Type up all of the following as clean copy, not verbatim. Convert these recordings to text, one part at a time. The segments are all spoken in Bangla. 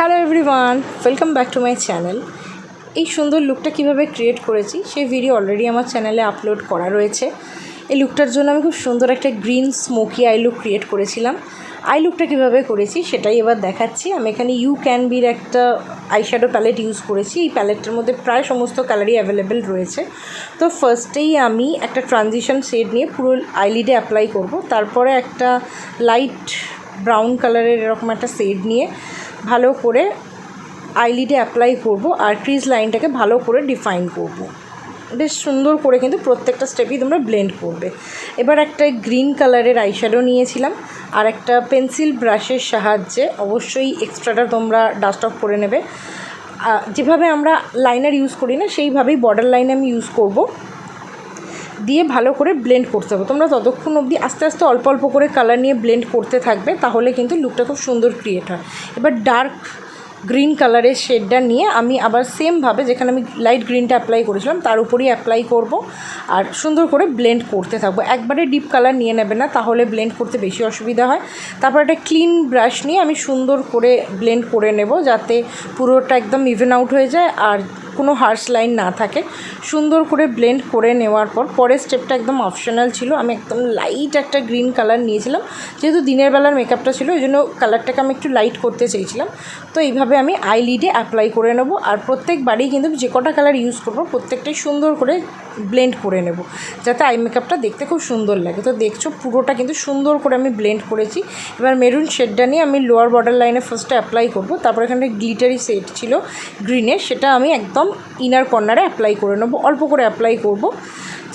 Hello everyone, welcome back to my channel. এই সুন্দর লুকটা কিভাবে ক্রিয়েট করেছি সেই ভিডিও অলরেডি আমার চ্যানেলে আপলোড করা রয়েছে। এই লুকটার জন্য আমি খুব সুন্দর একটা green smoky I look create করেছিলাম। আই লুকটা কীভাবে করেছি সেটাই এবার দেখাচ্ছি। আমি এখানে ইউ ক্যান বির একটা আইশ্যাডো প্যালেট ইউজ করেছি। এই প্যালেটটার মধ্যে প্রায় সমস্ত কালারই অ্যাভেলেবেল রয়েছে। তো ফার্স্টেই আমি একটা ট্রানজিশন শেড নিয়ে পুরো আইলিডে অ্যাপ্লাই করব। তারপরে একটা লাইট ব্রাউন কালারের এরকম একটা শেড নিয়ে ভালো করে আইলিডে অ্যাপ্লাই করব আর ক্রিজ লাইনটাকে ভালো করে ডিফাইন করব। বেশ সুন্দর করে কিন্তু প্রত্যেকটা স্টেপই তোমরা ব্লেন্ড করবে। এবার একটা গ্রিন কালারের আইশ্যাডো নিয়েছিলাম আর একটা পেন্সিল ব্রাশের সাহায্যে অবশ্যই এক্সট্রাটা তোমরা ডাস্ট অফ করে নেবে। যেভাবে আমরা লাইনার ইউজ করি না সেইভাবেই বর্ডার লাইন আমি ইউজ করব, দিয়ে ভালো করে ব্লেন্ড করতে হবে। তোমরা ততক্ষণ অবধি আস্তে আস্তে অল্প অল্প করে কালার নিয়ে ব্লেন্ড করতে থাকবে, তাহলে কিন্তু লুকটা খুব সুন্দর ক্রিয়েট হয়। এবার ডার্ক গ্রিন কালারের শেডটা নিয়ে আমি আবার সেমভাবে যেখানে আমি লাইট গ্রিনটা অ্যাপ্লাই করেছিলাম তার উপরেই অ্যাপ্লাই করব আর সুন্দর করে ব্লেন্ড করতে থাকবো। একবারে ডিপ কালার নিয়ে নেবে না, তাহলে ব্লেন্ড করতে বেশি অসুবিধা হয়। তারপর একটা ক্লিন ব্রাশ নিয়ে আমি সুন্দর করে ব্লেন্ড করে নেব, যাতে পুরোটা একদম ইভেন আউট হয়ে যায় আর কোনো হার্শ লাইন না থাকে। সুন্দর করে ব্লেন্ড করে নেওয়ার পর পরের স্টেপটা একদম অপশনাল ছিল। আমি একদম লাইট একটা গ্রিন কালার নিয়েছিলাম, যেহেতু দিনের বেলার মেকআপটা ছিল ওই জন্য কালারটাকে আমি একটু লাইট করতে চেয়েছিলাম। তো এইভাবে আমি আইলিডে অ্যাপ্লাই করে নেব আর প্রত্যেকবারই কিন্তু যে কটা কালার ইউজ করবো প্রত্যেকটাই সুন্দর করে ব্লেন্ড করে নেব, যাতে আই মেকআপটা দেখতে খুব সুন্দর লাগে। তো দেখছো পুরোটা কিন্তু সুন্দর করে আমি ব্লেন্ড করেছি। এবার মেরুন শেডটা নিয়ে আমি লোয়ার বর্ডার লাইনে ফার্স্টে অ্যাপ্লাই করব। তারপর এখানে গ্লিটারি শেড ছিল গ্রিনের, সেটা আমি একদম ইনার কর্নারে অ্যাপ্লাই করে নেব। অল্প করে অ্যাপ্লাই করব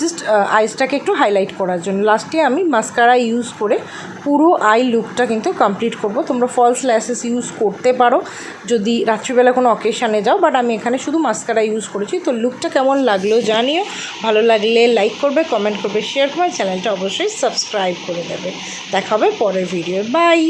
জাস্ট আইসটাকে একটু হাইলাইট করার জন্য। লাস্টে আমি মাস্কারা ইউজ করে পুরো আই লুকটা কিন্তু কমপ্লিট করব। তোমরা ফলস ল্যাশেস ইউজ করতে পারো যদি রাত্রিবেলা কোনো অকেশানে যাও, বাট আমি এখানে শুধু মাস্কারা ইউজ করেছি। তো লুকটা কেমন লাগলো জানিও, ভালো লাগলে লাইক করবে, কমেন্ট করবে, শেয়ার করবে, চ্যানেলটা অবশ্যই সাবস্ক্রাইব করে দেবে। দেখা হবে পরের ভিডিও। বাই।